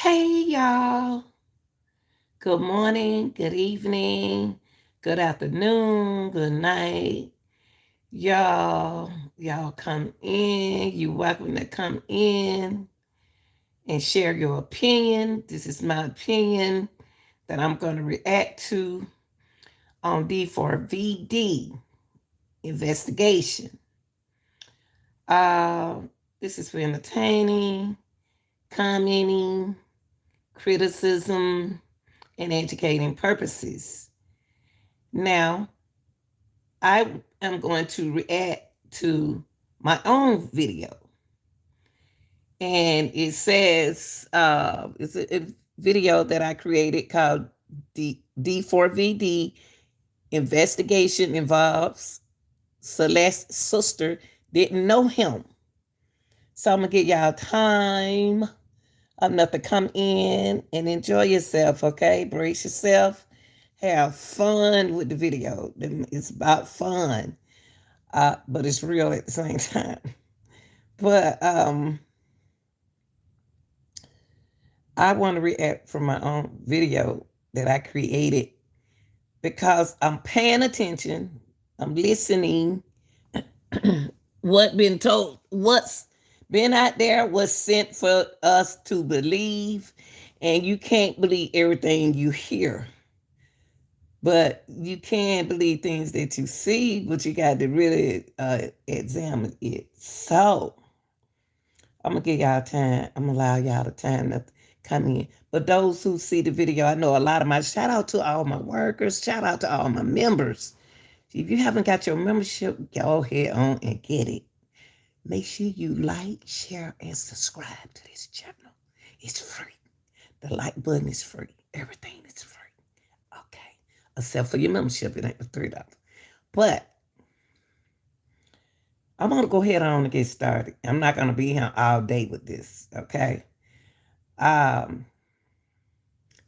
Hey, y'all. Good morning, good evening, good afternoon, good night. Y'all come in. You're welcome to come in and share your opinion. This is my opinion that I'm going to react to on D4VD investigation. Uh, this is for entertaining, commenting, criticism, and educating purposes. Now, I am going to react to my own video. And it says, it's a video that I created called D4VD Investigation Involves Celeste's Sister Didn't Know Him. So I'm going to give y'all time enough to come in and enjoy yourself, okay? Brace yourself. Have fun with the video. It's about fun, but it's real at the same time. But I want to react from my own video that I created because I'm paying attention. I'm listening. What's been out there was sent for us to believe, and you can't believe everything you hear. But you can believe things that you see, but you got to really examine it. So I'm gonna give y'all time. I'm gonna allow y'all the time to come in. But those who see the video, I know a lot of my shout out to all my workers, shout out to all my members. If you haven't got your membership, go ahead on and get it. Make sure you like, share, and subscribe to this channel. It's free. The like button is free. Everything is free. Okay. Except for your membership, it ain't the $3. But I'm going to go ahead on and get started. I'm not going to be here all day with this, okay?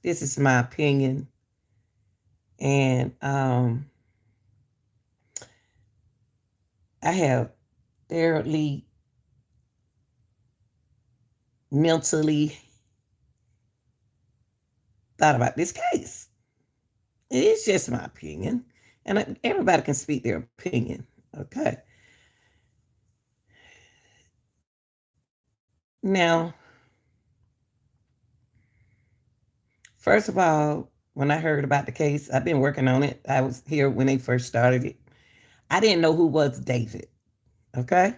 This is my opinion. And I have thoroughly, mentally thought about this case. It is just my opinion. And everybody can speak their opinion, okay? Now, first of all, when I heard about the case, I've been working on it. I was here when they first started it. I didn't know who was David, okay?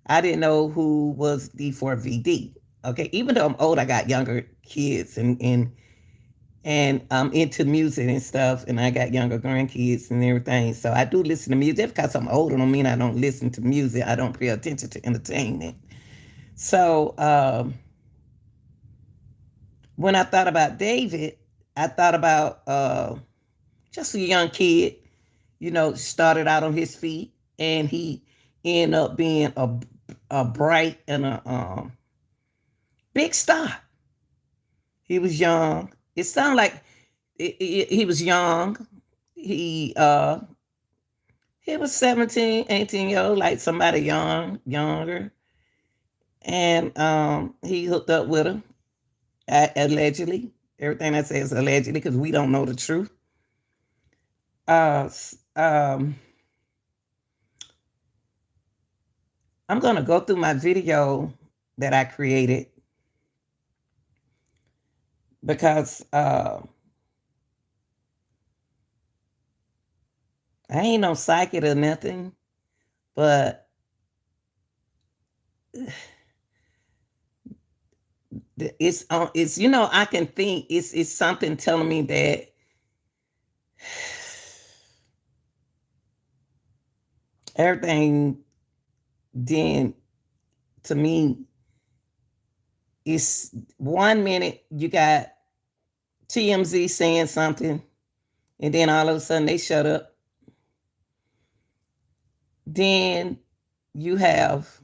I didn't know who was D4VD, okay? Even though I'm old, I got younger kids and I'm into music and stuff, and I got younger grandkids and everything. So I do listen to music. Just because I'm older don't mean I don't listen to music. I don't pay attention to entertainment. So when I thought about David, I thought about just a young kid, started out on his feet, and he ended up being a bright and a big star. He was young. It sounded like he was young. He was 17, 18 years old, like somebody younger. And he hooked up with her, allegedly. Everything I say is allegedly because we don't know the truth. I'm going to go through my video that I created because I ain't no psychic or nothing, but it's I can think it's something telling me that everything then to me is 1 minute you got TMZ saying something, and then all of a sudden they shut up. Then you have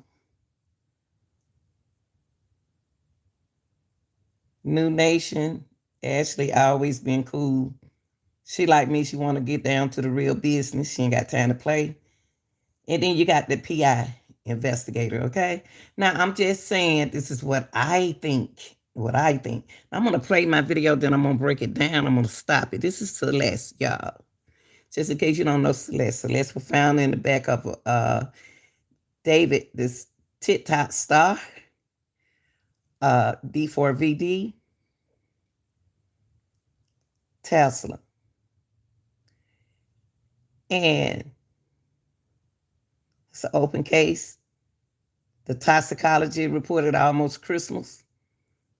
New Nation. Ashley always been cool. She like me. She want to get down to the real business. She ain't got time to play. And then you got the PI investigator, okay? Now, I'm just saying this is what I think what I think. I'm gonna play my video, then I'm gonna break it down. I'm gonna stop it. This is Celeste, y'all. Just in case you don't know Celeste. Celeste was found in the back of David, this TikTok star, D4VD, Tesla. And it's an open case. The toxicology reported almost Christmas.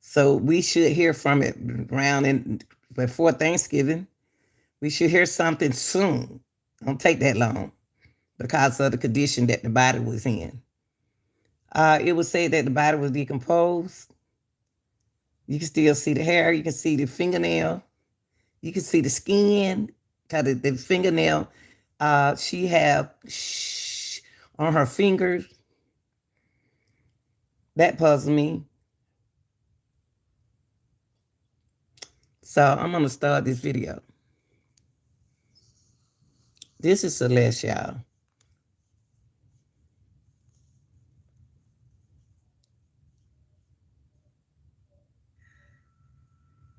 So we should hear from it around before Thanksgiving. We should hear something soon. Don't take that long because of the condition that the body was in. It was said that the body was decomposed. You can still see the hair. You can see the fingernail. You can see the skin. Kind of the fingernail. She have on her fingers. That puzzled me. So I'm gonna start this video. This is Celeste, y'all.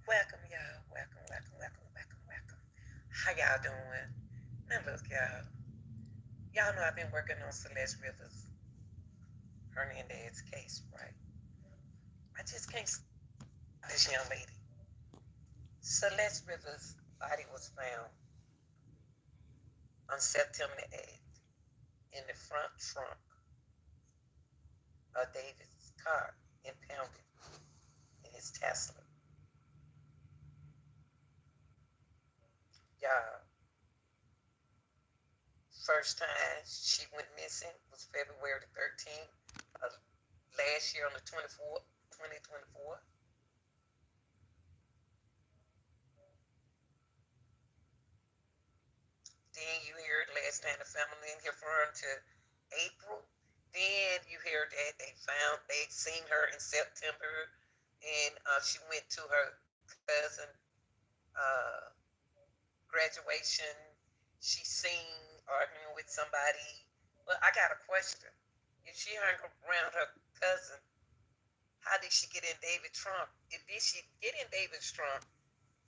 Welcome, y'all. Welcome. How y'all doing? Now look, y'all. Y'all know I've been working on Celeste Rivers Hernandez's case, right? I just can't stop this young lady. Celeste Rivers' body was found on September the 8th in the front trunk of David's car, impounded in his Tesla. Y'all, first time she went missing was February the 13th of last year on the 24th, 2024. Then you heard last time the family in here referring to April. Then you heard that they seen her in September, and she went to her cousin graduation. She seen arguing with somebody. But I got a question. If she hung around her cousin, how did she get in David's trunk? Did she get in David's trunk,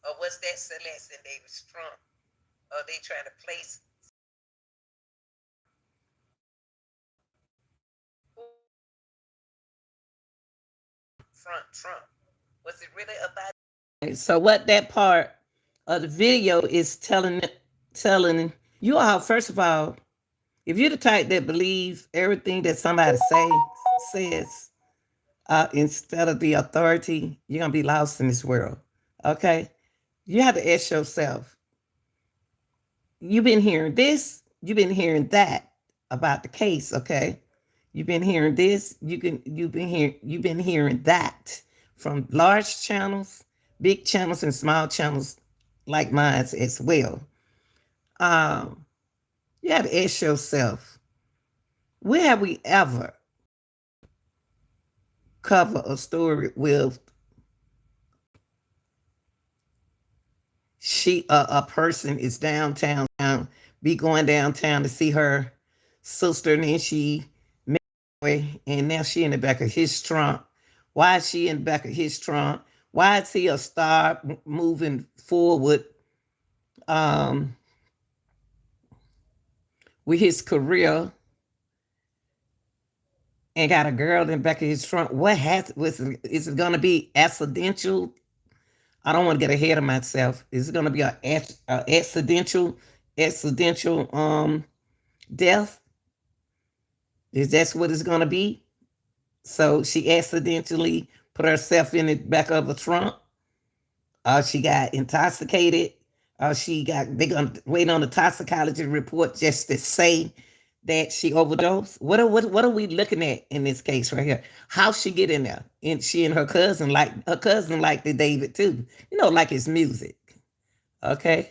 or was that Celeste in David's trunk? Or are they trying to place front trunk? Was it really about? So what that part of the video is telling you all, first of all, if you're the type that believes everything that somebody says instead of the authority, you're gonna be lost in this world. Okay, you have to ask yourself. You've been hearing this, you've been hearing that about the case. Okay, you've been hearing this, you've been hearing that from large channels, big channels, and small channels like mine as well. You have to ask yourself, where have we ever covered a story with a person is downtown, be going downtown to see her sister, and then she and now she in the back of his trunk. Why is she in the back of his trunk? Why is he a star moving forward with his career and got a girl in the back of his trunk? Is it going to be accidental? I don't want to get ahead of myself. Is it going to be an accidental death? Is that what it's going to be? So she accidentally put herself in the back of a trunk. She got intoxicated. They're going to wait on the toxicology report just to say that she overdosed. What are we looking at in this case right here? How she get in there? And she and her cousin liked the David too. Like his music. Okay.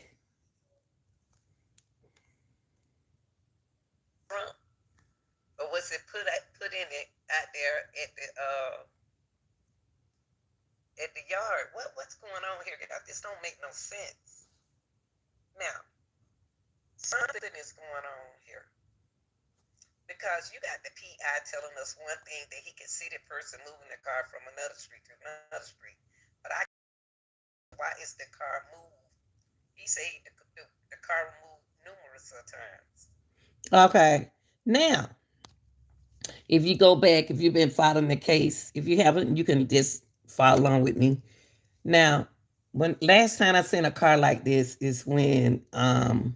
Or was it put in it out there at the yard? What's going on here? This don't make no sense. Now, something is going on here. because you got the PI telling us one thing that he can see the person moving the car from another street to another street, but I why is the car moved? He said the car moved numerous of times. Okay, now if you go back, if you've been following the case, if you haven't, you can just follow along with me. Now, when last time I seen a car like this is when I'm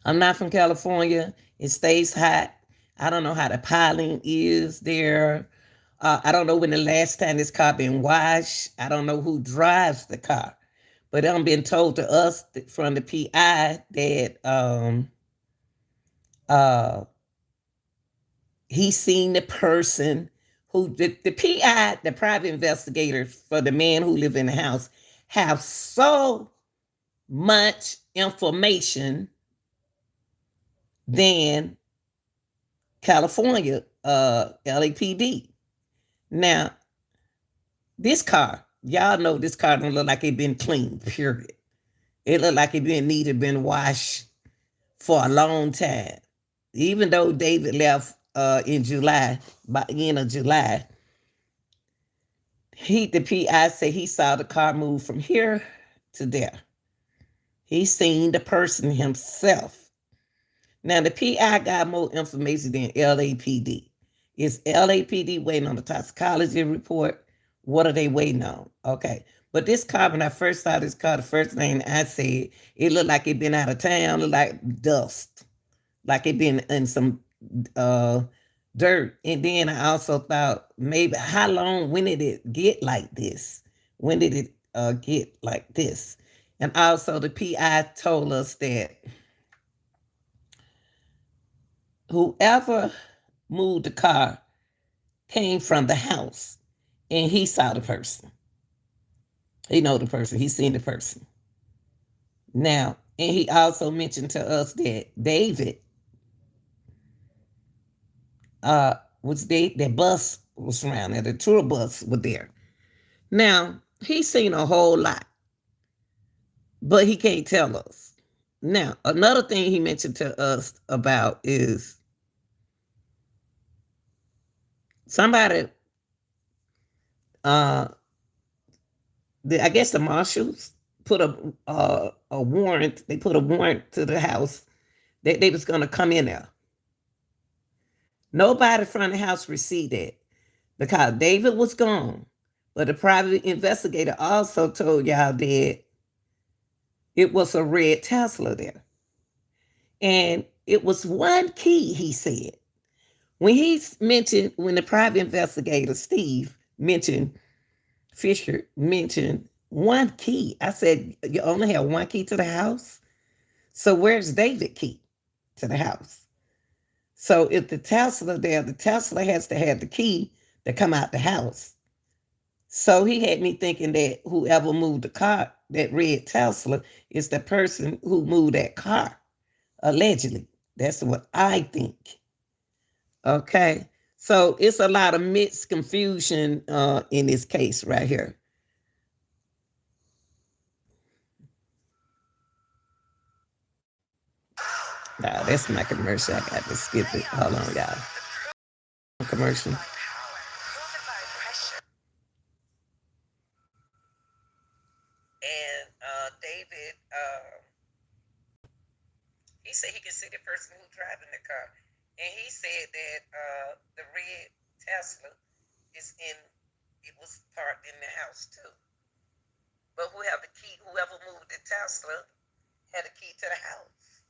not from California. It stays hot. I don't know how the piling is there. I don't know when the last time this car been washed. I don't know who drives the car, but I'm being told to us from the PI that uh, he seen the person who the PI, the private investigator for the man who lived in the house, have so much information than California, LAPD. Now, this car, y'all know this car don't look like it been cleaned, period. It look like it been washed for a long time. Even though David left in July, by the end of July, the PI said he saw the car move from here to there. He seen the person himself. Now the PI got more information than LAPD. Is LAPD waiting on the toxicology report? What are they waiting on? Okay. But this car, when I first saw this car, the first thing I said, it looked like it been out of town, looked like dust. Like it been in some uh dirt. And then I also thought maybe how long, when did it get like this? When did it get like this? And also the PI told us that whoever moved the car came from the house and he saw the person. He know the person. He seen the person. Now, and he also mentioned to us that David was there, that bus was around there, the tour bus was there. Now, he's seen a whole lot, but he can't tell us. Now, another thing he mentioned to us about is somebody, uh, I guess the marshals put a warrant. They put a warrant to the house that they was going to come in there. Nobody from the house received it because David was gone. But the private investigator also told y'all that it was a red Tesla there. And it was one key, he said. When the private investigator, Steve, Fisher mentioned one key, I said, you only have one key to the house? So where's David key to the house? So if the Tesla there, the Tesla has to have the key to come out the house. So he had me thinking that whoever moved the car, that red Tesla, is the person who moved that car, allegedly. That's what I think. Okay. So it's a lot of mixed confusion in this case right here. Nah, that's my commercial. I got to skip it. Hold on, y'all. Commercial. And David, he said he could see the person who's driving the car, and he said that the red Tesla is in. It was parked in the house too. But whoever moved the Tesla, had a key to the house.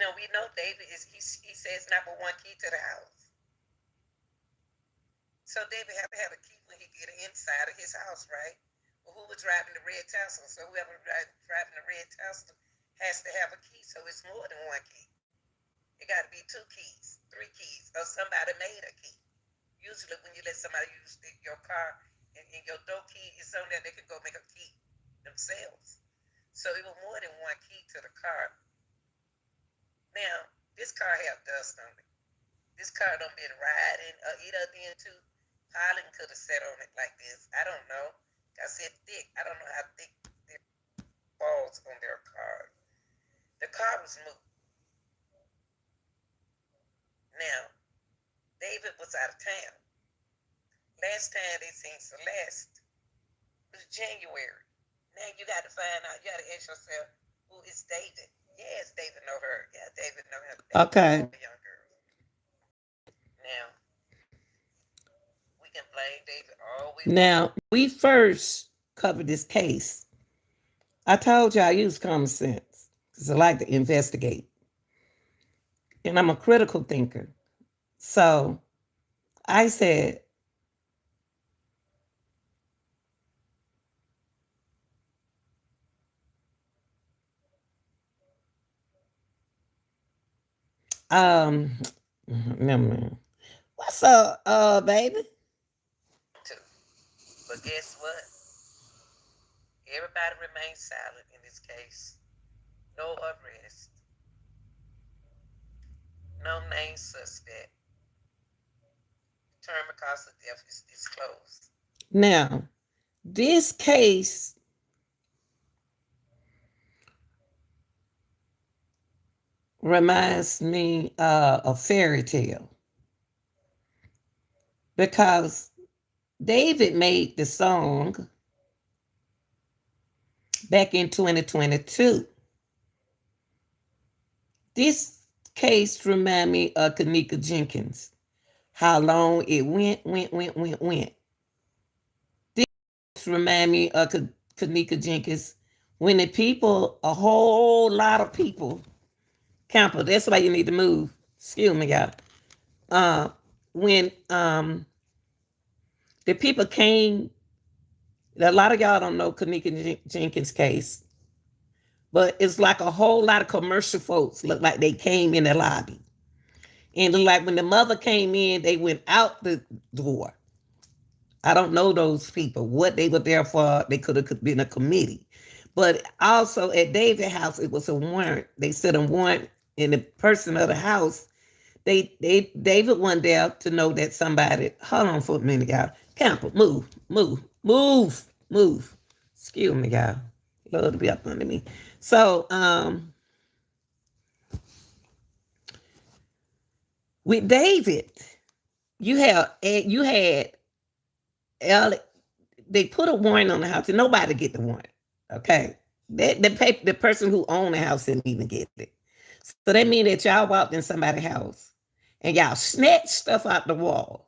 No, we know David is. He says number one key to the house. So David had to have a key when he get inside of his house, right? Well, who was driving the red Tesla? So whoever driving the red Tesla has to have a key. So it's more than one key. It got to be two keys, three keys, or somebody made a key. Usually, when you let somebody use your car and your door key is on there, they can go make a key themselves. So it was more than one key to the car. Now, this car have dust on it. This car done been riding, it done been too. Piling could have sat on it like this. I don't know. I said thick. I don't know how thick their balls on their car. The car was moved. was out of town. Last time they seen Celeste was January. Now you got to find out. You got to ask yourself, who is David? Yes, David know her. Yeah, David know him. Okay. Know the young girl. Now we can blame David all we want. Now we first covered this case. I told you I use common sense because I like to investigate, and I'm a critical thinker. So I said, never mind. What's up, baby? But guess what? Everybody remains silent in this case. No arrest. No name suspect. Term of cause of death is disclosed. Now, this case reminds me of fairy tale because David made the song back in 2022. This case reminds me of Kanika Jenkins. How long it went. This reminds me of Kanika Jenkins. When the people, a whole lot of people, Camper, that's why you need to move. Excuse me, y'all. When the people came, a lot of y'all don't know Kanika Jenkins' case, but it's like a whole lot of commercial folks look like they came in the lobby. And like when the mother came in, they went out the door. I don't know those people, what they were there for. They could have been a committee. But also at David's house, it was a warrant. They said a warrant in the person of the house. David went there to know that somebody, hold on for a minute, y'all. Camper, move. Excuse me, y'all. Lord to be up under me. So, with David, you had they put a warrant on the house and nobody get the warrant. Okay. The person who owned the house didn't even get it. So that means that y'all walked in somebody's house and y'all snatched stuff out the wall.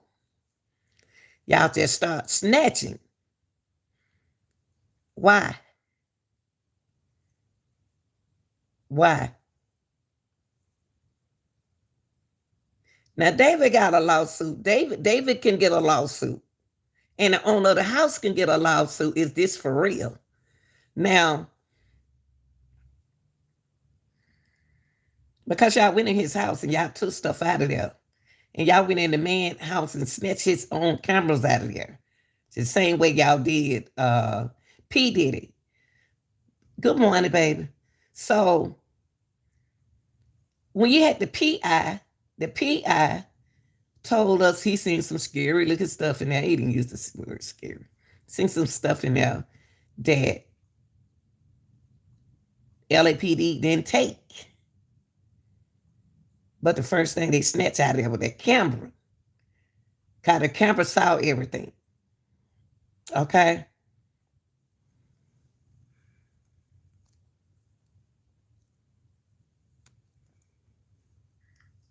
Y'all just start snatching. Why? Now David got a lawsuit. David can get a lawsuit. And the owner of the house can get a lawsuit. Is this for real? Now, because y'all went in his house and y'all took stuff out of there, and y'all went in the man's house and snatched his own cameras out of there, the same way y'all did P. Diddy. Good morning, baby. So, when you had the PI told us he seen some scary looking stuff in there. He didn't use the word scary. Seen some stuff in there that LAPD didn't take. But the first thing they snatched out of there was that camera. Because the camera saw everything. Okay?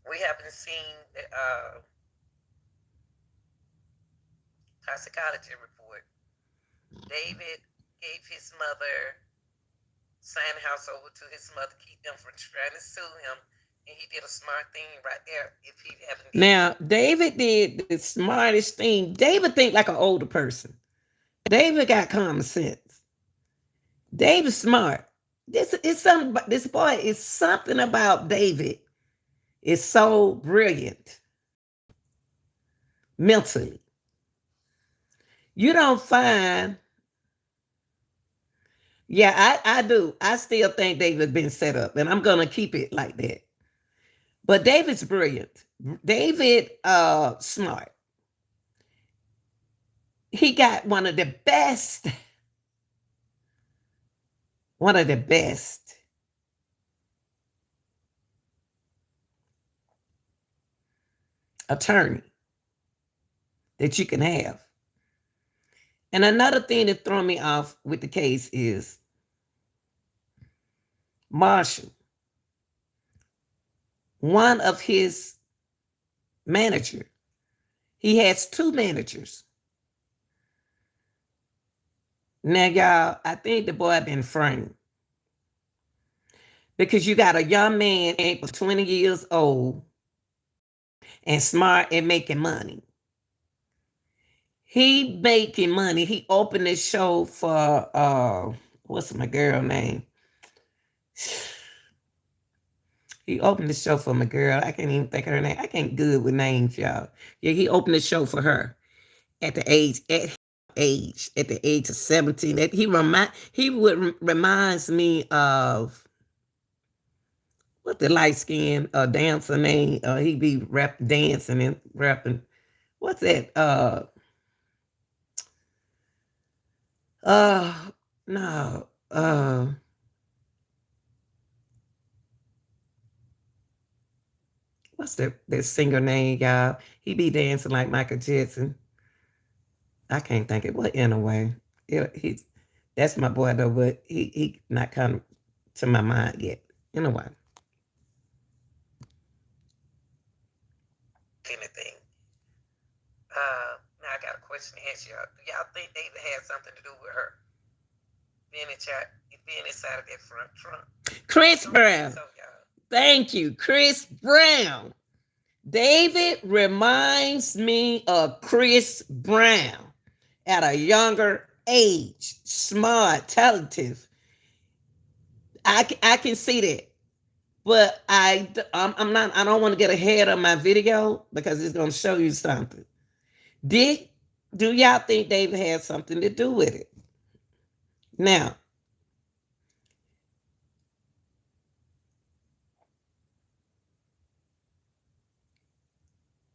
We haven't seen the toxicology report. David gave his mother, signed the house over to his mother, keep them from trying to sue him. And he did a smart thing right there. If he haven't. Now, David did the smartest thing. David think like an older person. David got common sense. David's smart. This boy is something about David. Is so brilliant mentally. You don't find. Yeah, I do. I still think David been set up, and I'm gonna keep it like that. But David's brilliant. David smart. He got one of the best attorney that you can have. And another thing that threw me off with the case is Marshall, one of his manager. He has two managers. Now, y'all, I think the boy been framed because you got a young man, 20 years old, and smart and making money. He making money. He opened this show for what's my girl name? He opened the show for my girl. I can't even think of her name. I can't good with names, y'all. Yeah, he opened the show for her at the age of 17. Reminds me of what the light skinned dancer name. He be dancing and rapping. What's that? No. What's that singer name, y'all? He be dancing like Michael Jackson. I can't think of what anyway. He's that's my boy though, but he not come to my mind yet. Anyway. Anything. Now I got a question to ask y'all. Do y'all think David had something to do with her being inside of that front trunk? Chris Brown. So, thank you, Chris Brown. David reminds me of Chris Brown at a younger age, smart, talented. I can see that, but I'm not. I don't want to get ahead of my video because it's going to show you something. Do y'all think David had something to do with it? Now,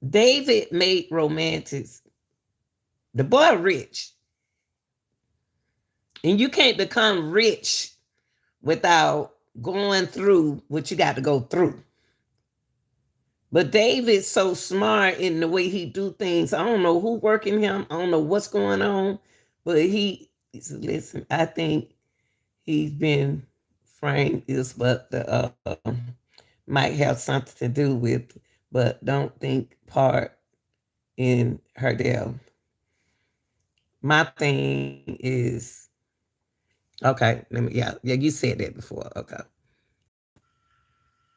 David made romantics. The boy rich. And you can't become rich without going through what you got to go through. But David's so smart in the way he do things. I don't know who working him. I don't know what's going on. But listen, I think he's been framed is what the might have something to do with, but don't think part in her death. My thing is, okay, yeah, you said that before. Okay.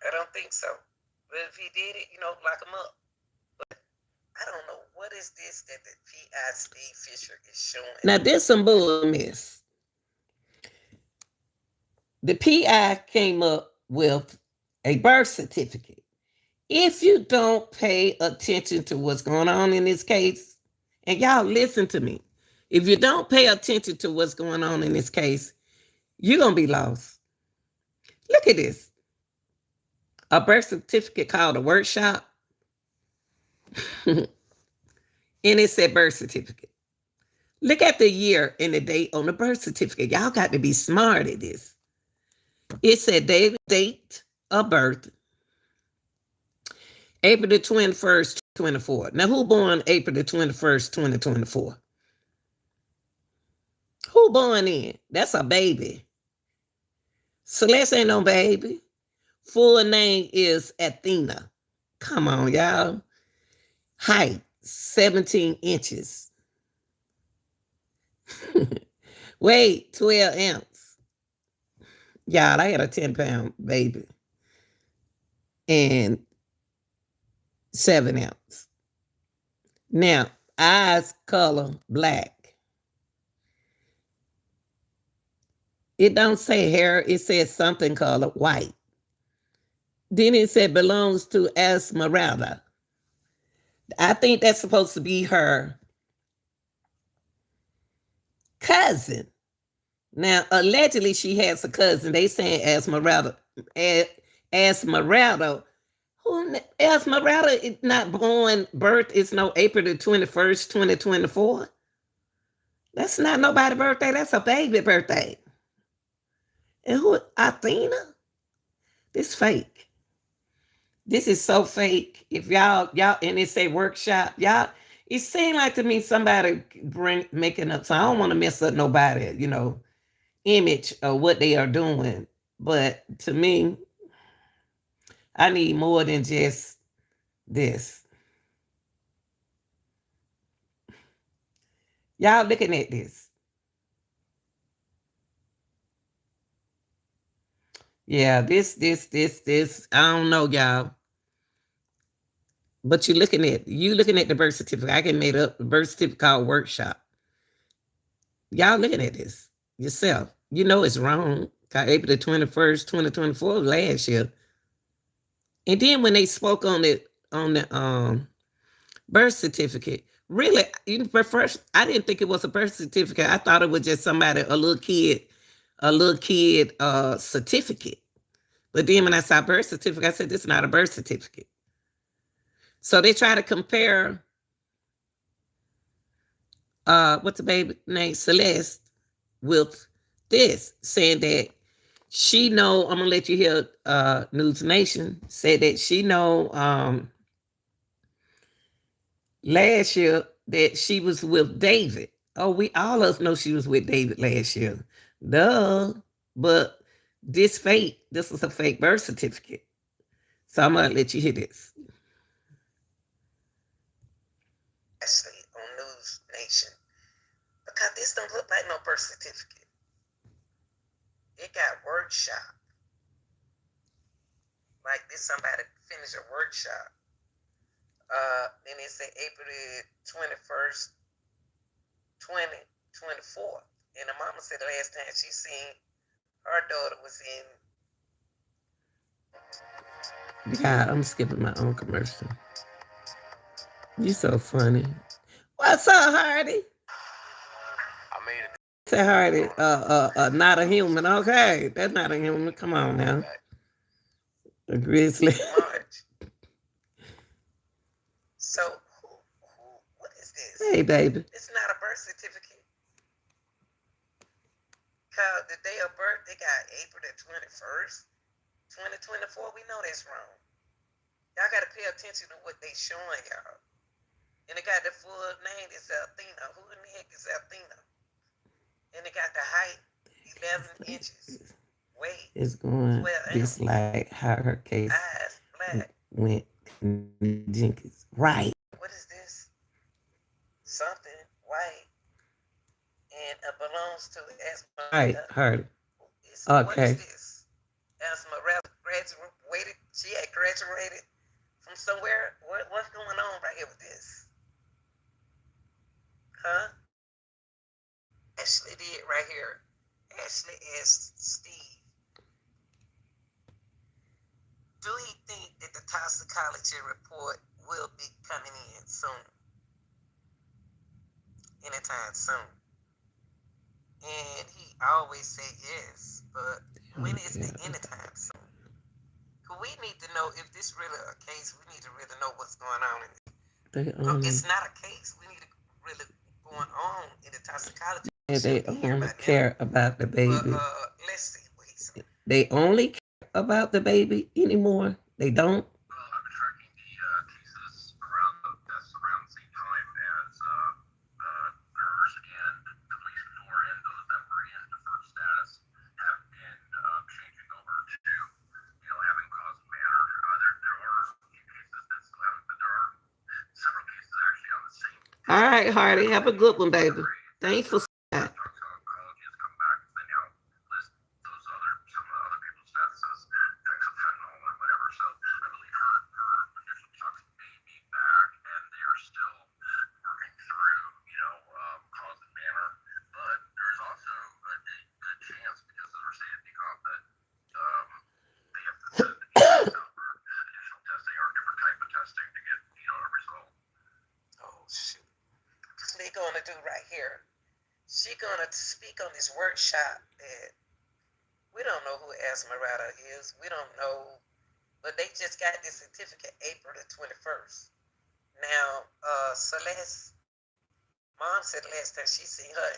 I don't think so. But if he did it, lock him up. But I don't know what is this that the P.I. Fisher is showing. Now there's some bull miss. The PI came up with a birth certificate. If you don't pay attention to what's going on in this case, and y'all listen to me, if you don't pay attention to what's going on in this case, you're going to be lost. Look at this. A birth certificate called a workshop. And it said birth certificate. Look at the year and the date on the birth certificate. Y'all got to be smart at this. It said David date of birth, April the 21st, 2024. Now, who born April the 21st, 2024? Who born in? That's a baby. Celeste ain't no baby. Full name is Athena. Come on, y'all. Height, 17 inches. Weight, 12 ounce. Y'all, I had a 10-pound baby. And 7 ounce. Now, eyes color black. It don't say hair. It says something color white. Then it said belongs to Esmeralda. I think that's supposed to be her cousin. Now, allegedly, she has a cousin. They saying Esmeralda. Esmeralda. Who? Esmeralda is not born. Birth is no April the 21st, 2024. That's not nobody's birthday. That's a baby birthday. And who? Athena? This fake. This is so fake. If y'all, and it say workshop, y'all, It seemed like to me somebody making up. So I don't want to mess up nobody, image of what they are doing. But to me, I need more than just this. Y'all looking at this. Yeah, this. I don't know, y'all. But you looking at the birth certificate. I can make up the birth certificate called workshop. Y'all looking at this yourself. You know it's wrong. April the 21st, 2024 last year. And then when they spoke on the birth certificate, really, but first I didn't think it was a birth certificate. I thought it was just somebody, a little kid certificate. But then when I saw birth certificate, I said, this is not a birth certificate. So they try to compare what's the baby name? Celeste with this, saying that she know, I'm gonna let you hear News Nation say that she know last year that she was with David. Oh, we all of us know she was with David last year. Duh. But this is a fake birth certificate. So I'm gonna let you hear this. Actually, on News Nation, because this don't look like no birth certificate. It got workshop. Like this, somebody finished a workshop. Then it said April 21st, 2024. And the mama said the last time she seen her daughter was in. God, I'm skipping my own commercial. You so funny. What's up, Hardy? I made it. Say Hardy, not a human. Okay, that's not a human. Come on now. A grizzly. March. So, what is this? Hey, baby. It's not a birth certificate. Cause the day of birth, they got April the 21st, 2024. We know that's wrong. Y'all got to pay attention to what they showing y'all. And it got the full name is Athena. Who in the heck is Athena? And it got the height, 11 inches. Weight, it's going just like how her case eyes, black. Went Jenkins. Right. What is this? Something white. And it belongs to Esmeralda. Right, heard it. Okay. What is this? Esmeralda graduated. She had graduated from somewhere. What's going on right here with this? Huh? Ashley did right here. Ashley asked Steve, do he think that the toxicology report will be coming in soon? Anytime soon. And he always said yes, but when is the anytime soon? We need to know if this really a case. We need to really know what's going on in it. It's not a case. We need to really going on in the toxicology. And they only care about the baby. Let's see. They only care about the baby anymore. They don't. Well, I've been tracking the cases around the same time as hers and at least 4 and those that were in deferred status have been changing over to having cause and manner. There are a few cases that still haven't, but there are several cases actually on the same. All right, Hardy, have a good one, baby. Thanks for that. Toxicology has come back. They now list some of the other people's deaths as effects of fentanyl or whatever. So I believe her initial tox may be back, and they are still working through, cause and manner. But there's also a good chance, because as we're saying, Decom, that they have to send the cases out for additional testing or different type of testing to get, a result. Oh, shoot. What they going to do right here? She going to speak on this workshop that we don't know who Esmeralda is. We don't know, but they just got this certificate April the 21st. Now, Celeste, mom said last time she seen her,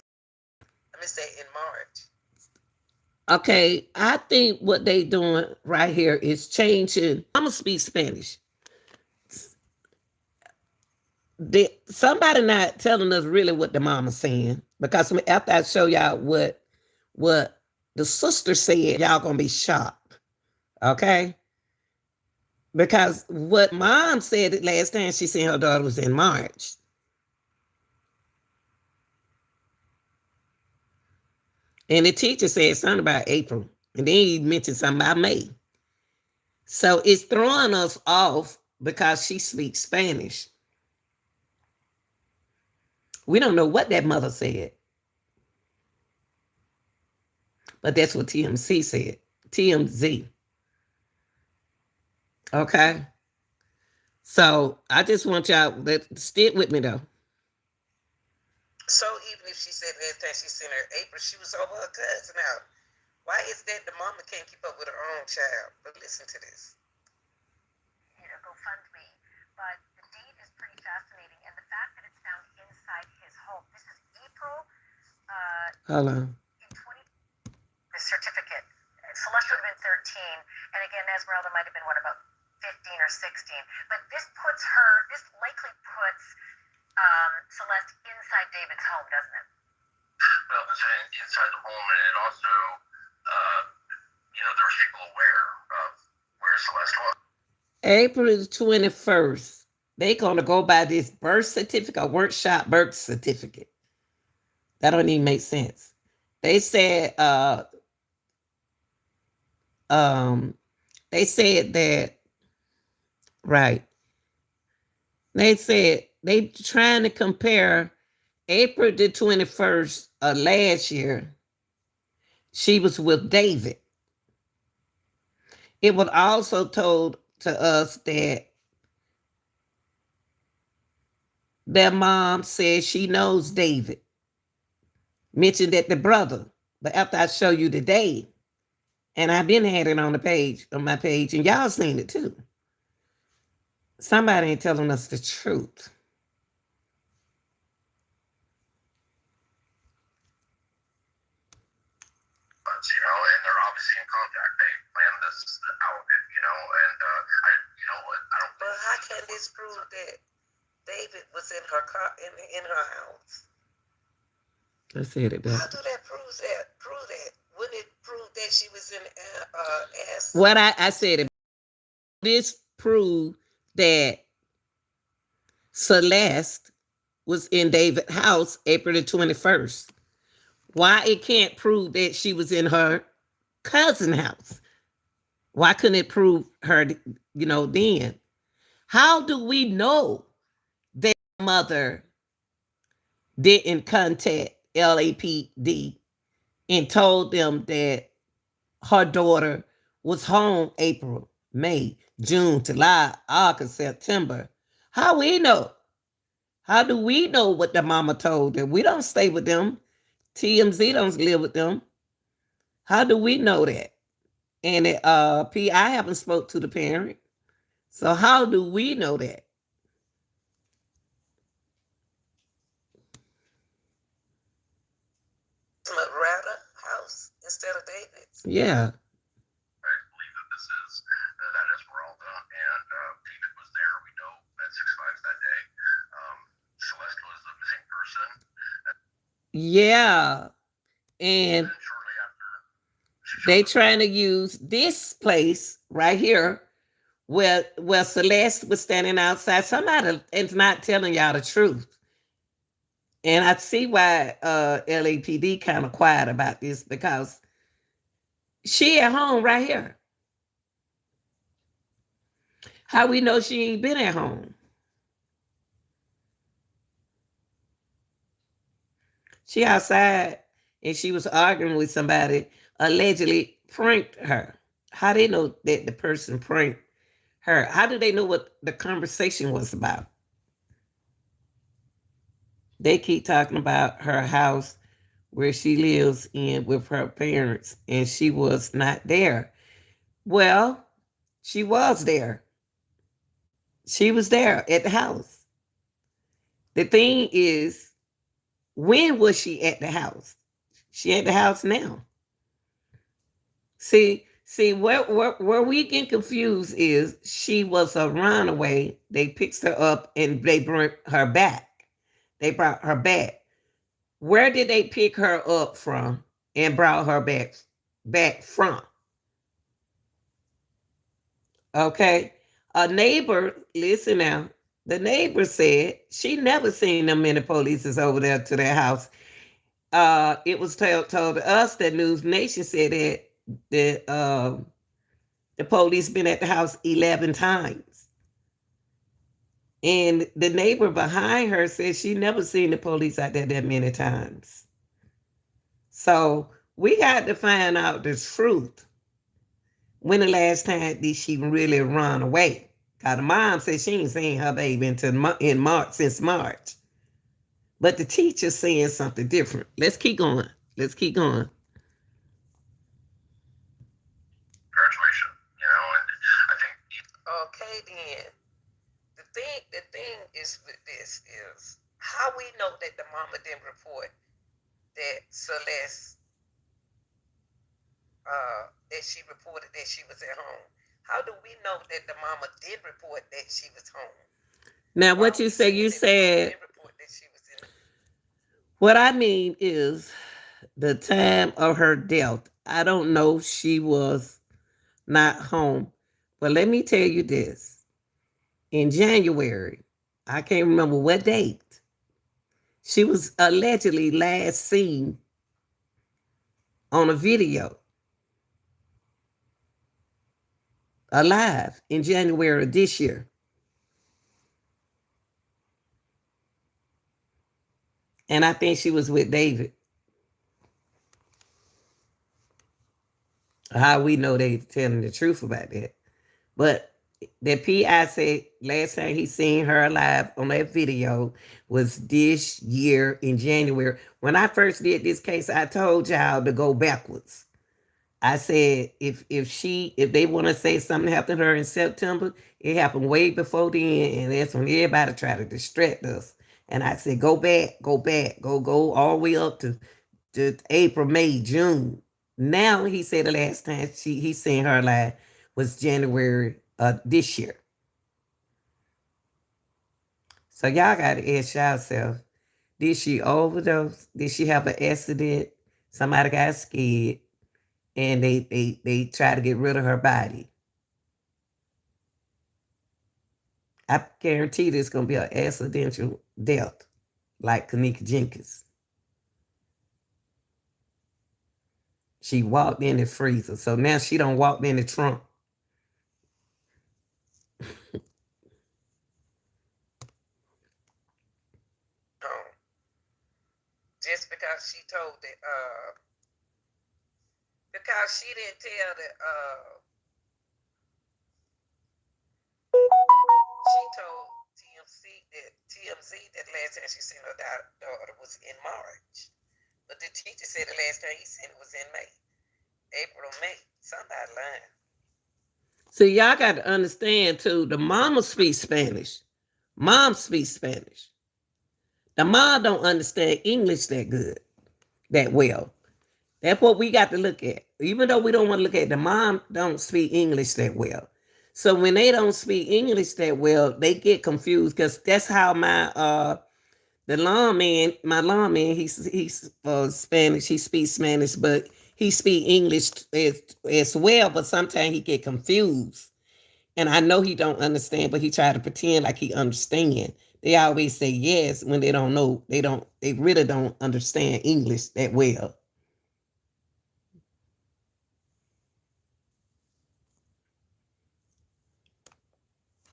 let me say in March. Okay, I think what they doing right here is changing. I'm going to speak Spanish. Somebody not telling us really what the mama's saying, because after I show y'all what the sister said, y'all gonna be shocked. Okay? Because what mom said the last time she seen her daughter was in March. And the teacher said something about April. And then he mentioned something about May. So it's throwing us off because she speaks Spanish. We don't know what that mother said. But that's what TMC said. TMZ. Okay? So I just want y'all to stick with me though. So even if she said last time she sent her April, she was over her cousin out. Why is that the mama can't keep up with her own child? But listen to this. GoFundMe, but the deed is pretty fascinating, and the fact that it's found inside his home. This is April. Hold on. In 20, the certificate. Celeste would have been 13, and again, Esmeralda might have been what, about 15 or 16. But this likely puts Celeste inside David's home, doesn't it? Well, it's inside the home, and it also, there was people aware of where Celeste was. April 21st. They gonna go by this birth certificate, a workshop birth certificate. That don't even make sense. They said, that, right. They said they trying to compare April the 21st of last year. She was with David. It was also told to us that their mom says she knows David. Mentioned that the brother. But after I show you the day, and I've been had it on my page, and y'all seen it too. Somebody ain't telling us the truth. And they're obviously in contact. They planned this out, and I don't. But how can this prove that David was in her car in her house? Let's say it. How do that prove that? Wouldn't it prove that she was in What I said it. This proved that Celeste was in David's house April the 21st. Why it can't prove that she was in her cousin's house? Why couldn't it prove her, then? How do we know that mother didn't contact LAPD and told them that her daughter was home April, May, June, July, August, September? How we know? How do we know what the mama told them? We don't stay with them. TMZ don't live with them. How do we know that? And I haven't spoke to the parent. So how do we know that? Rather house instead of David's. Yeah. I believe that that Esmeralda, and David was there. We know at 6-5 that day. Celeste was the missing person. Yeah. And shortly after, they trying to use this place right here where Celeste was standing outside. Somebody is not telling y'all the truth. And I see why LAPD kind of quiet about this, because she at home right here. How we know she ain't been at home? She outside and she was arguing with somebody, allegedly pranked her. How they know that the person pranked her? How do they know what the conversation was about? They keep talking about her house where she lives in with her parents, and she was not there. Well, she was there. She was there at the house. The thing is, when was she at the house? She at the house now. See, See, where we get confused is she was a runaway. They picked her up and they brought her back. They brought her back. Where did they pick her up from and brought her back from? Okay. A neighbor, listen now. The neighbor said she never seen them many police over there to their house. It was told to us that News Nation said that the police been at the house 11 times. And the neighbor behind her said she never seen the police out there that many times. So we got to find out the truth. When the last time did she really run away? Cause the mom said she ain't seen her baby in March since March. But the teacher's saying something different. Let's keep going. Let's keep going. Graduation, and I think. Okay, then. The thing is with this is how we know that the mama didn't report that Celeste that she reported that she was at home. How do we know that the mama did report that she was home? Now, what you say? You said what I mean is the time of her death. I don't know. She was not home, but let me tell you this: in January, I can't remember what date, she was allegedly last seen on a video alive in January of this year. And I think she was with David. How we know they telling the truth about that. But the PI said last time he seen her alive on that video was this year in January. When I first did this case, I told y'all to go backwards. I said if they want to say something happened to her in September, it happened way before then, and that's when everybody tried to distract us. And I said, go back, go all the way up to April, May, June. Now he said the last time he seen her alive was January this year. So y'all gotta ask yourself, did she overdose? Did she have an accident? Somebody got scared and they try to get rid of her body. I guarantee there's gonna be an accidental death, like Kanika Jenkins. She walked in the freezer, so now she don't walk in the trunk. Just because she told that, because she didn't tell that, she told TMZ that last time she seen her daughter was in March. But the teacher said the last time he seen it was in May. April, May. Somebody lying. So y'all got to understand too, the mama speaks Spanish. Mom speaks Spanish. The mom don't understand English that good, that well. That's what we got to look at. Even though we don't want to look at the mom don't speak English that well. So when they don't speak English that well, they get confused because that's how my lawman, he's Spanish. He speaks Spanish, but he speaks English as well. But sometimes he get confused, and I know he don't understand, but he try to pretend like he understand. They always say yes when they don't know. They really don't understand English that well.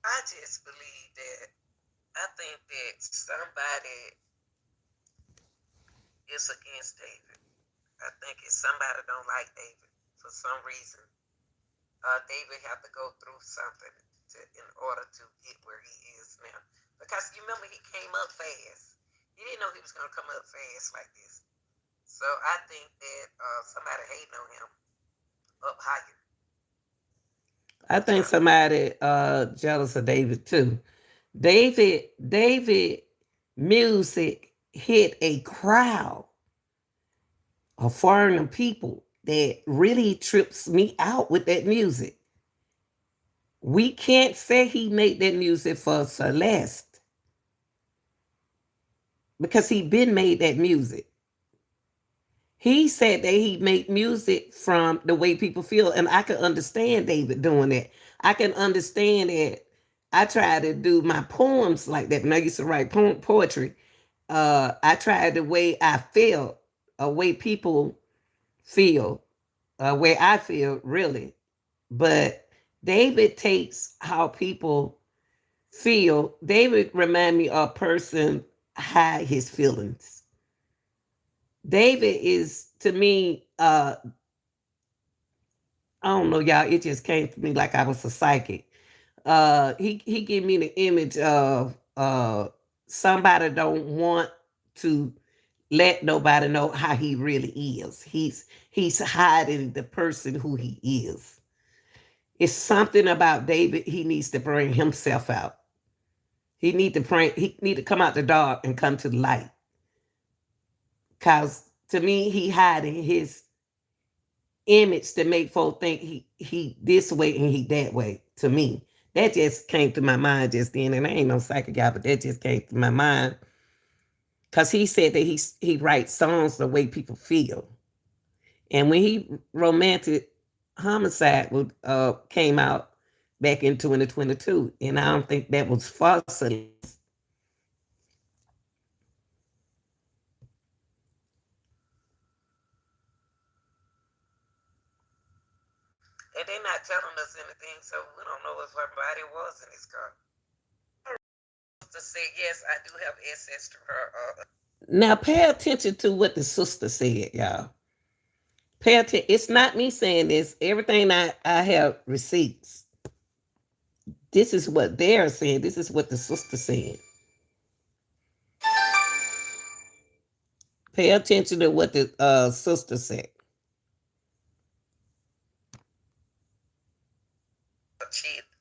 I just believe that I think that somebody is against David. I think it's somebody don't like David for some reason. David have to go through something in order to get where he is now. Because you remember he came up fast. You didn't know he was gonna come up fast like this. So I think that somebody hating on him up higher. I think somebody jealous of David too. David music hit a crowd of foreign people that really trips me out with that music. We can't say he made that music for Celeste because he been made that music. He said that he made music from the way people feel, and I can understand David doing that. I can understand that. I try to do my poems like that. When I used to write poetry, I tried the way I felt, a way people feel, a way I feel really. But David takes how people feel. David remind me of a person hide his feelings. David is to me, I don't know, y'all. It just came to me like I was a psychic. He gave me the image of somebody don't want to let nobody know how he really is. He's hiding the person who he is. It's something about David. He needs to bring himself out. He need to bring. He need to come out the dark and come to the light. Cause to me, he hiding his image to make folk think he this way and he that way. To me, that just came to my mind just then, and I ain't no psychic guy, but that just came to my mind because he said that he writes songs the way people feel, and when he romantic homicide would came out back in 2022, and I don't think that was false. And they're not telling us anything, so we don't know if her body was in his car. To say yes, I do have access to her. Now pay attention to what the sister said, y'all. Pay attention. It's not me saying this. Everything I have receipts. This is what they're saying. This is what the sister said. Pay attention to what the sister said.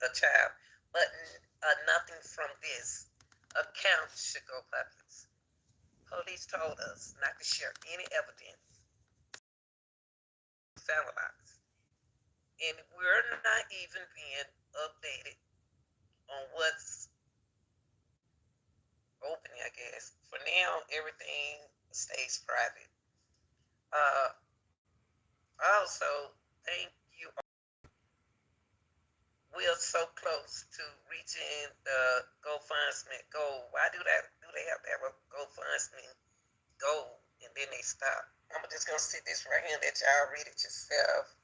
A child, but nothing from this account should go public. Police told us not to share any evidence, analyze, and we're not even being updated on what's opening. I guess for now, everything stays private. Also, thank you. We're so close to reaching the GoFundMe goal. Why do that? Do they have to have a GoFundMe goal and then they stop? I'm just gonna sit this right here and let y'all read it yourself,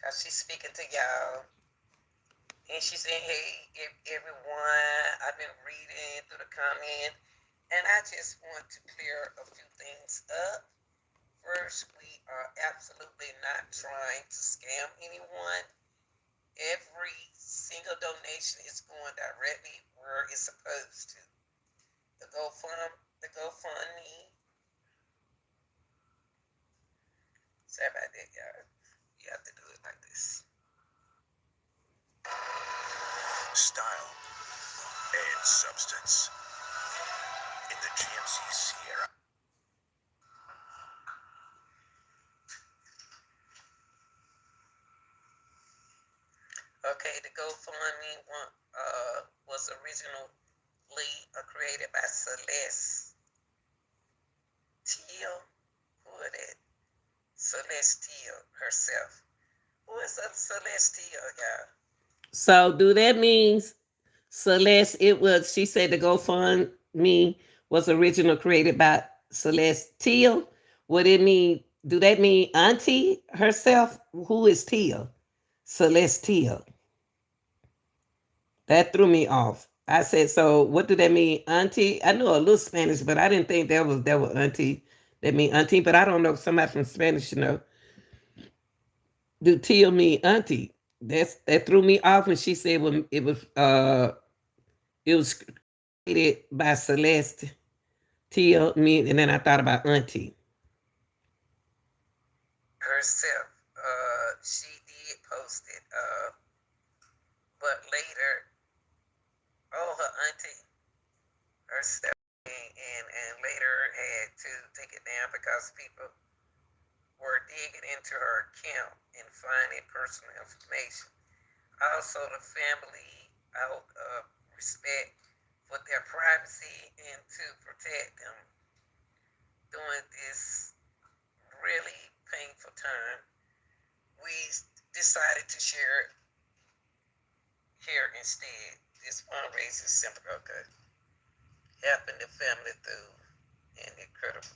cause she's speaking to y'all, and she said, "Hey, everyone, I've been reading through the comment, and I just want to clear a few things up. First, we are absolutely not trying to scam anyone. Every single donation is going directly where it's supposed to. The GoFundMe. Sorry about that, y'all. You have to do it like this. Style and substance in the GMC Sierra. Okay, the GoFundMe one was originally created by Celeste Teal. Who is that? Celeste Teal herself. Who is Celeste Teal, y'all? So do that means Celeste? It was. She said the GoFundMe was original created by Celeste Teal. What it mean? Do that mean Auntie herself? Who is Teal? Celeste Teal. That threw me off. I said, so what do that mean, Auntie? I know a little Spanish, but I didn't think that was Auntie. That mean Auntie, but I don't know if somebody from Spanish, do Teal mean Auntie? That threw me off when she said when it was created by Celeste Teal me, and then I thought about Auntie herself. She did post it, but later, her auntie herself, and later had to take it down because people were digging into her account and finding personal information. Also, the family, out of respect for their privacy and to protect them during this really painful time, we decided to share it here instead. This fundraising simply okay, helping the family through an incredibly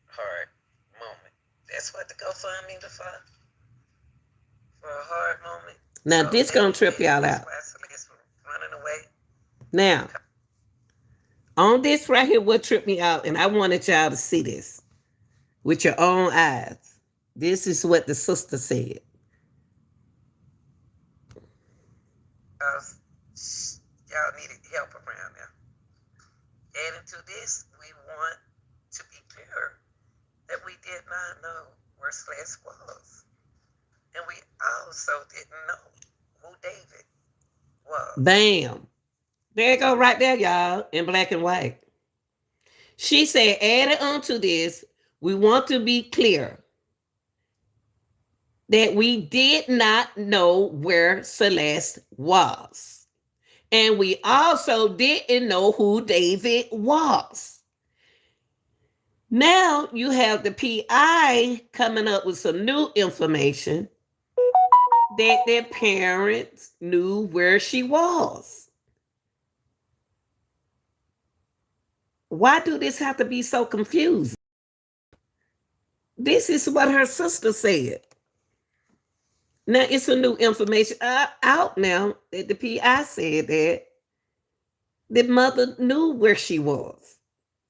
hard moment. That's what the GoFundMe is for a hard moment. Now, so this gonna trip y'all out. Running away. Now, on this right here, what tripped me out, and I wanted y'all to see this with your own eyes. This is what the sister said. Y'all needed help around now. Adding to this, we want to be clear that we did not know where Slash was. And we also didn't know who David was. Bam. There you go right there, y'all, in black and white. She said, added on to this, we want to be clear that we did not know where Celeste was. And we also didn't know who David was. Now you have the PI coming up with some new information that their parents knew where she was. Why do this have to be so confusing? This is what her sister said. Now it's a new information out now that the PI said that the mother knew where she was.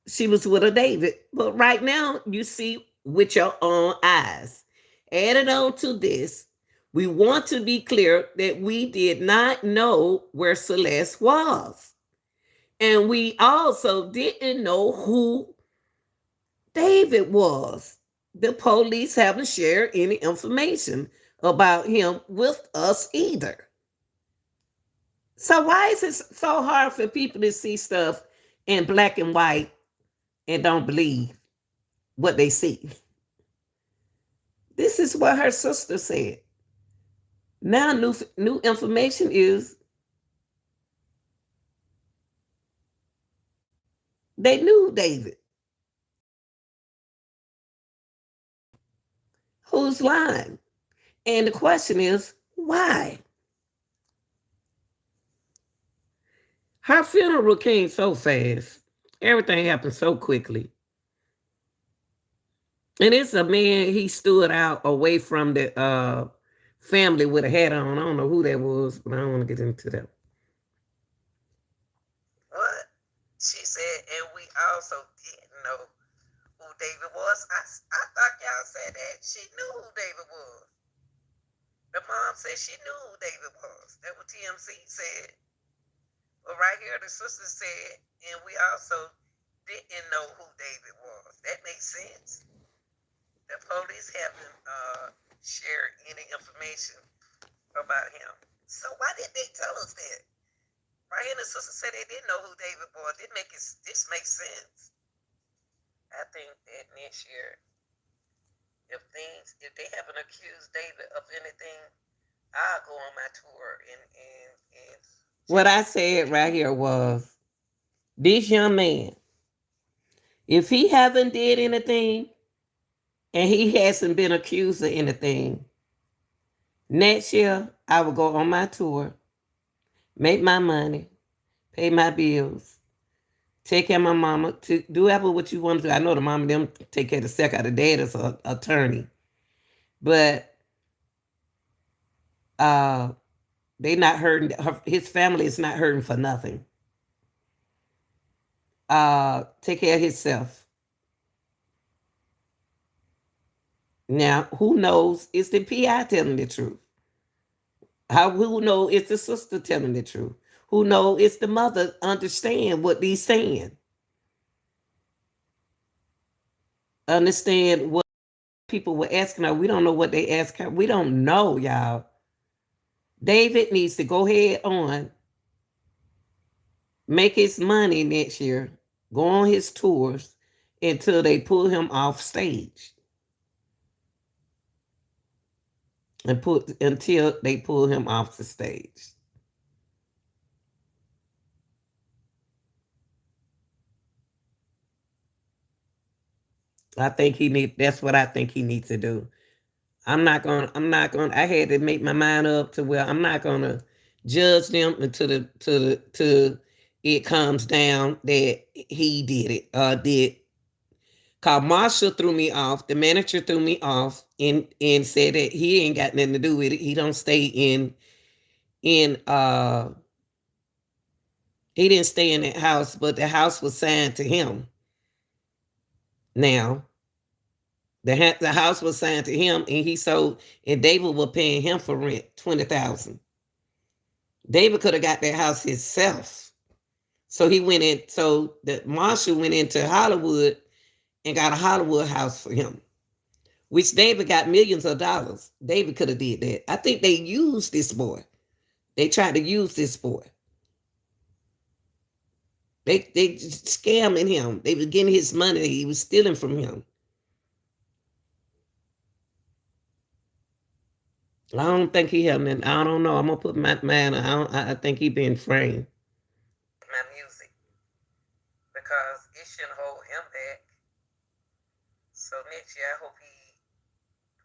She was with a David. But right now you see with your own eyes. Added on to this, we want to be clear that we did not know where Celeste was. And we also didn't know who David was. The police haven't shared any information about him with us either. So why is it so hard for people to see stuff in black and white and don't believe what they see? This is what her sister said. Now new information is they knew David. Who's lying? And the question is, why? Her funeral came so fast. Everything happened so quickly. And it's a man, he stood out away from the family with a hat on. I don't know who that was, but I don't want to get into that. What? She said, and we also didn't know who David was. I thought y'all said that she knew who David was. The mom said she knew who David was. That's what TMC said. But right here, the sister said, and we also didn't know who David was. That makes sense. The police haven't shared any information about him. So why did they tell us that? Right here, the sister said they didn't know who David was. This makes sense. I think that next year, if they haven't accused David of anything, I'll go on my tour and what I said right here was this young man, if he haven't did anything and he hasn't been accused of anything, next year I will go on my tour, make my money, pay my bills, take care of my mama, to do whatever what you want to do. I know the mama them take care of the second, the dad is an attorney. But they not hurting, his family is not hurting for nothing. Take care of himself. Now, who knows? Is the PI telling the truth? Who know it's the sister telling the truth? Who know it's the mother understand what they're saying? Understand what people were asking her. We don't know what they asked her. We don't know, y'all. David needs to go ahead on, make his money next year, go on his tours until they pull him off stage. and put until they pull him off the stage. I think he need. That's what I think he needs to do. I'm not gonna. I'm not gonna. I had to make my mind up to where I'm not gonna judge them until to it comes down that he did it. Did Cause Marshall threw me off. The manager threw me off and said that he ain't got nothing to do with it. He don't stay in. He didn't stay in that house, but the house was signed to him. Now the house was signed to him, and he sold. And David was paying him for rent 20,000. David could have got that house himself. So he went in. So the Marshall went into Hollywood and got a Hollywood house for him, which David got millions of dollars. David could have did that. I think they used this boy. They tried to use this boy. They scamming him. They was getting his money. He was stealing from him. I don't think he had nothing. I don't know. I'm gonna put my man. I think he been framed. My music because it shouldn't hold him back. So next year, I hope he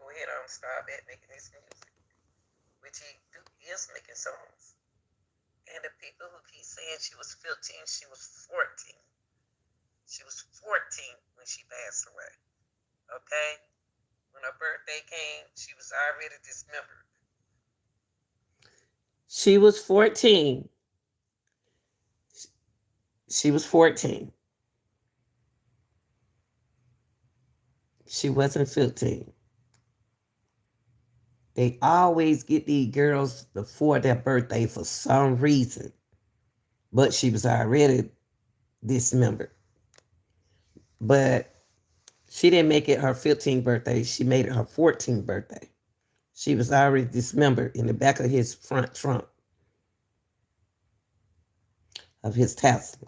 go ahead and start back making his music, which is making songs. And the people who keep saying she was 15, she was 14. She was 14 when she passed away. Okay? When her birthday came, she was already dismembered. She was 14. She was 14. She wasn't 15. They always get these girls before their birthday for some reason. But she was already dismembered. But she didn't make it her 15th birthday. She made it her 14th birthday. She was already dismembered in the back of his front trunk of his Tesla.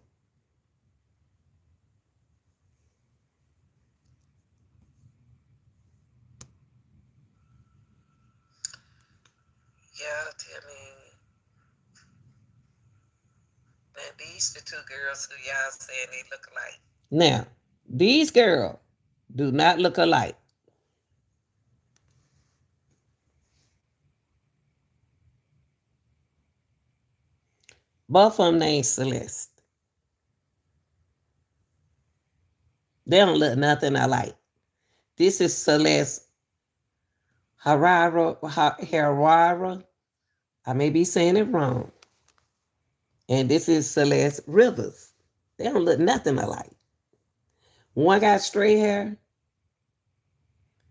Yeah, tell me. Man, these the two girls who y'all saying they look alike. Now, these girls do not look alike. Both of them named Celeste. They don't look nothing alike. This is Celeste Harara. I may be saying it wrong. And this is Celeste Rivers. They don't look nothing alike. One got straight hair,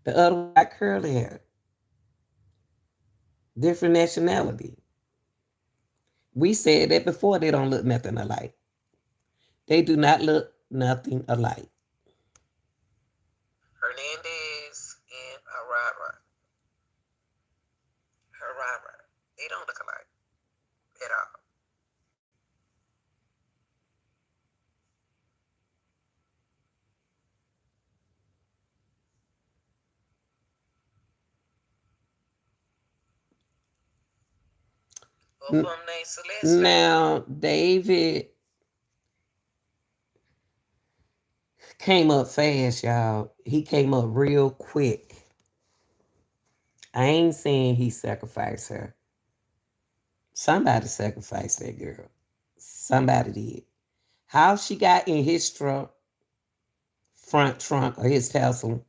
the other one got curly hair. Different nationality. We said that before, they don't look nothing alike. They do not look nothing alike. Hernandez and Herrera. They don't look alike at all. Both of them named Celeste. Now, David came up fast, y'all. He came up real quick. I ain't saying he sacrificed her. Somebody sacrificed that girl. Somebody did. How she got in his front trunk or his Tesla,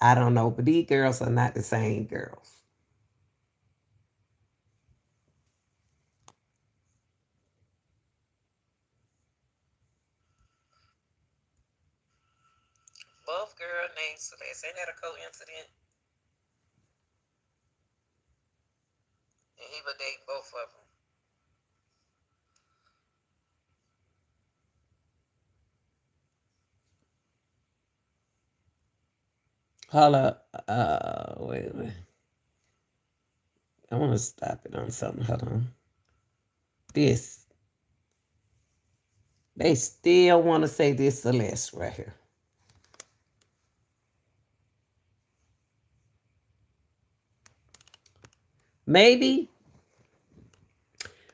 I don't know. But these girls are not the same girls. Both girl named Celeste. Ain't that a coincidence? And he would date both of them. Hold up. Wait. I want to stop it on something. Hold on. This. They still want to say this Celeste right here. Maybe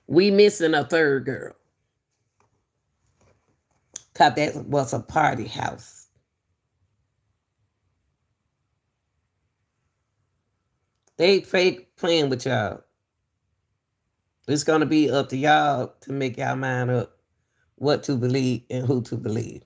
we missing a third girl. Cause that was a party house. They fake playing with y'all. It's gonna be up to y'all to make y'all mind up what to believe and who to believe.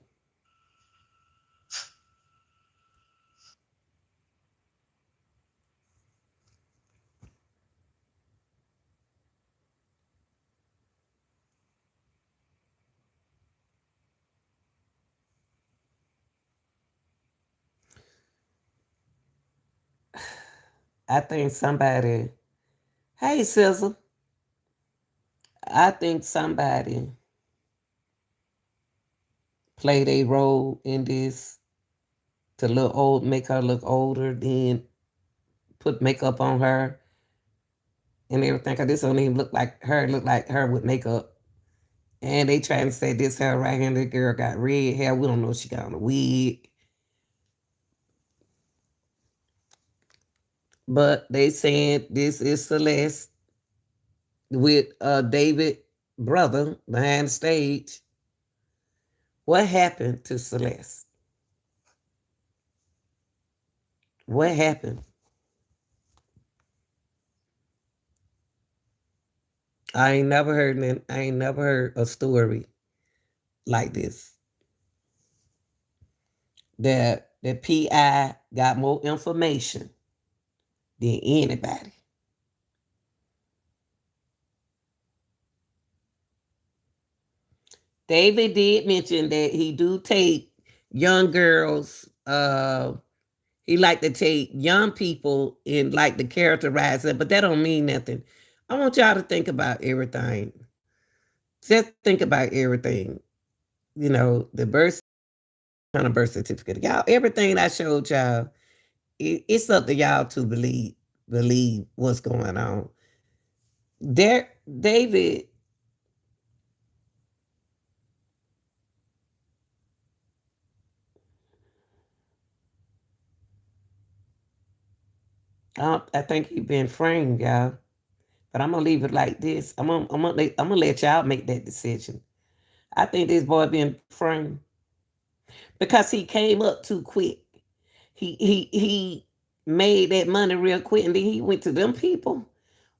I think somebody, hey Sizzle, I think somebody played a role in this to look old, make her look older, then put makeup on her and everything. Cause this don't even look like her with makeup. And they trying to say this her right hand, the girl got red hair. We don't know if she got on a wig. But they saying this is Celeste with David brother behind the stage. What happened to Celeste? What happened? I ain't never heard a story like this. That the PI got more information than anybody. David did mention that he do take young girls. He like to take young people and like to characterize them, but that don't mean nothing. I want y'all to think about everything. Just think about everything. You know, the birth kind of birth certificate. Y'all, everything I showed y'all, it's up to y'all to believe what's going on. There, David. I think he been framed, y'all. But I'm gonna leave it like this. I'm gonna let y'all make that decision. I think this boy been framed because he came up too quick. He made that money real quick, and then he went to them people.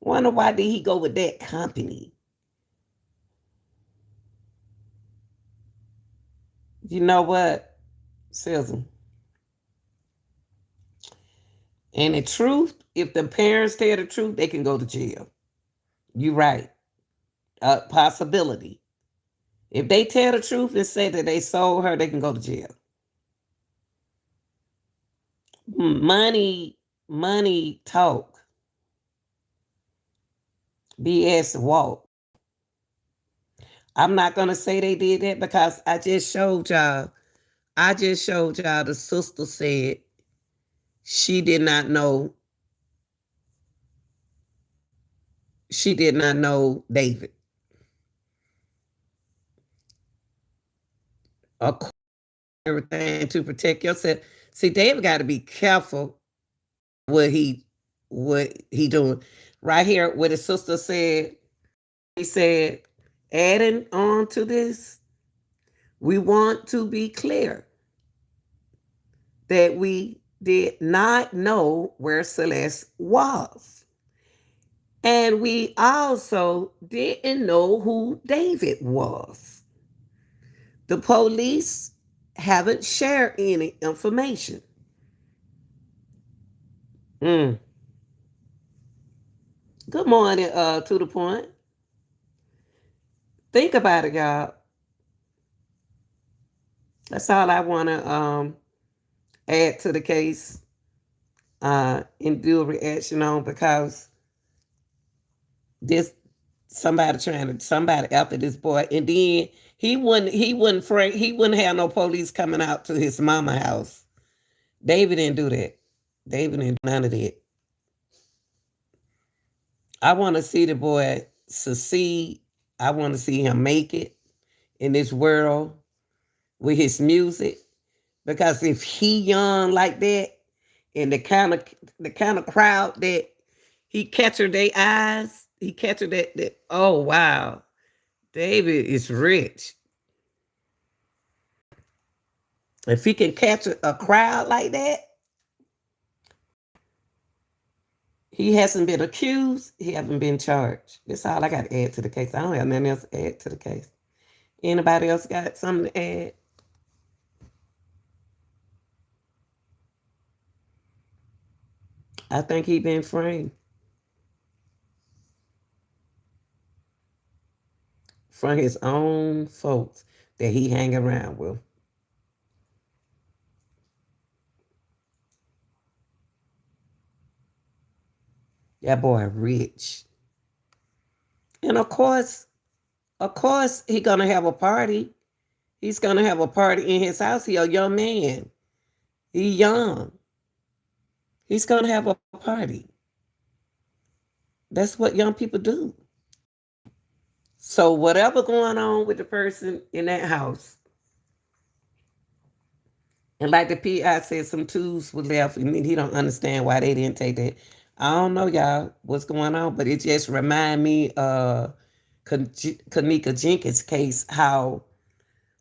Wonder why did he go with that company? You know what, Sizzle? And the truth, if the parents tell the truth, they can go to jail. You right. A possibility. If they tell the truth and say that they sold her, they can go to jail. Money talk. BS walk. I'm not gonna say they did that because I just showed y'all. I just showed y'all the sister said she did not know. She did not know David. Of course, everything to protect yourself. See, David got to be careful what he doing. Right here, what his sister said. He said, adding on to this, we want to be clear that we did not know where Celeste was. And we also didn't know who David was. The police haven't shared any information. Mm. Good morning, to the point. Think about it, y'all. That's all I want to add to the case and do a reaction on because this somebody after this boy, and then he wouldn't have no police coming out to his mama house. David didn't do that. David didn't do none of that. I want to see the boy succeed. I want to see him make it in this world with his music. Because if he young like that, and the kind of crowd that He catch her their eyes. He catch her that. Oh wow, David is rich. If he can catch a crowd like that, he hasn't been accused. He haven't been charged. That's all I got to add to the case. I don't have nothing else to add to the case. Anybody else got something to add? I think he been framed from his own folks that he hang around with. That boy rich. And of course, he gonna have a party. He's gonna have a party in his house. He a young man. He young. He's gonna have a party. That's what young people do. So whatever going on with the person in that house, and like the PI said, some tools were left, and he don't understand why they didn't take that. I don't know, y'all, what's going on, but it just remind me Kanika Jenkins case, how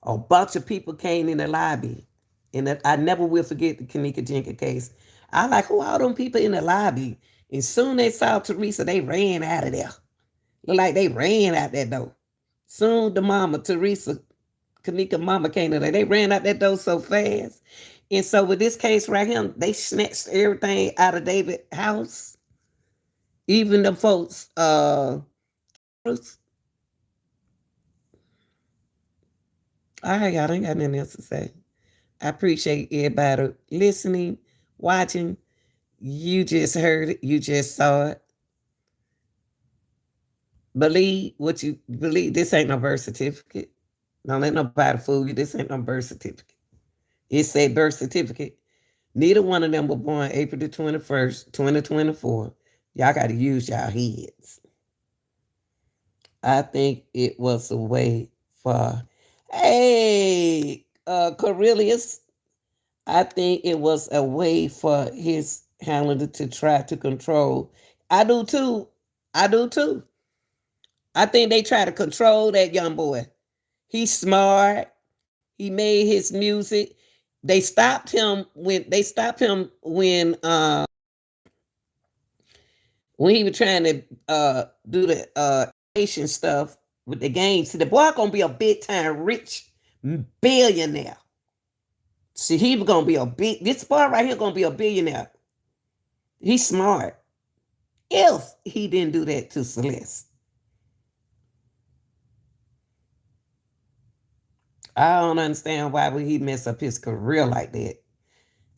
a bunch of people came in the lobby, and I never will forget the Kanika Jenkins case. I like, who all them people in the lobby? And soon they saw Teresa, they ran out of there. Look like they ran out that door. Soon the mama, Teresa, Kanika mama came to there. They ran out that door so fast. And so with this case right here, they snatched everything out of David's house. Even the folks, all right, y'all, I ain't got nothing else to say. I appreciate everybody listening, watching. You just heard it. You just saw it. Believe what you believe. This ain't no birth certificate. Don't let nobody fool you. This ain't no birth certificate. It's a birth certificate. Neither one of them were born April the 21st, 2024. Y'all got to use y'all heads. I think it was a way for, hey, Cornelius, I think it was a way for his handler to try to control. I do too. I do too. I think they try to control that young boy. He's smart. He made his music. They stopped him when he was trying to do the Asian stuff with the game. See, the boy gonna be a big time rich billionaire. See, he was gonna be a big. This boy right here gonna be a billionaire. He's smart. If he didn't do that to Celeste, I don't understand why would he mess up his career like that.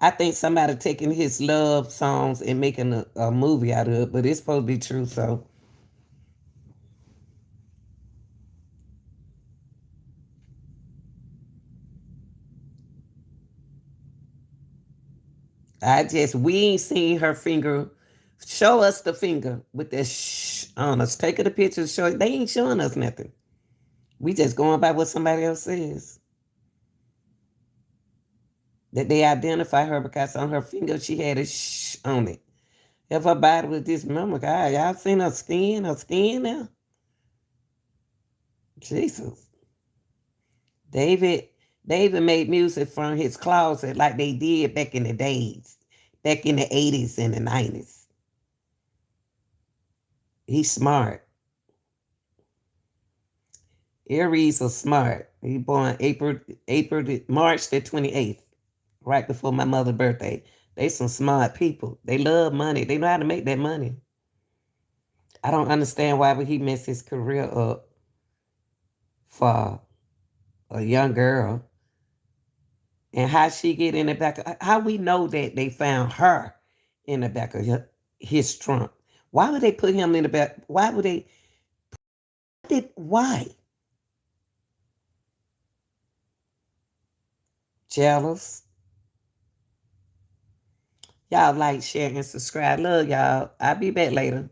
I think somebody taking his love songs and making a movie out of it, but it's supposed to be true. So we ain't seen her finger. Show us the finger with the shh on us. Taking the pictures, show. They ain't showing us nothing. We just going by what somebody else says. That they identify her because on her finger she had a shh on it. If her body was dismembered, God, y'all seen her skin? Her skin now? Jesus. David David made music from his closet like they did back in the days, back in the 80s and the 90s. He's smart. Aries are smart. He born March the 28th, right before my mother's birthday. They some smart people. They love money. They know how to make that money. I don't understand why would he mess his career up for a young girl, and how she get in the back of, how we know that they found her in the back of his trunk. Why would they put him in the back? Why would they why? Jealous. Y'all like, share, and subscribe. Love y'all. I'll be back later.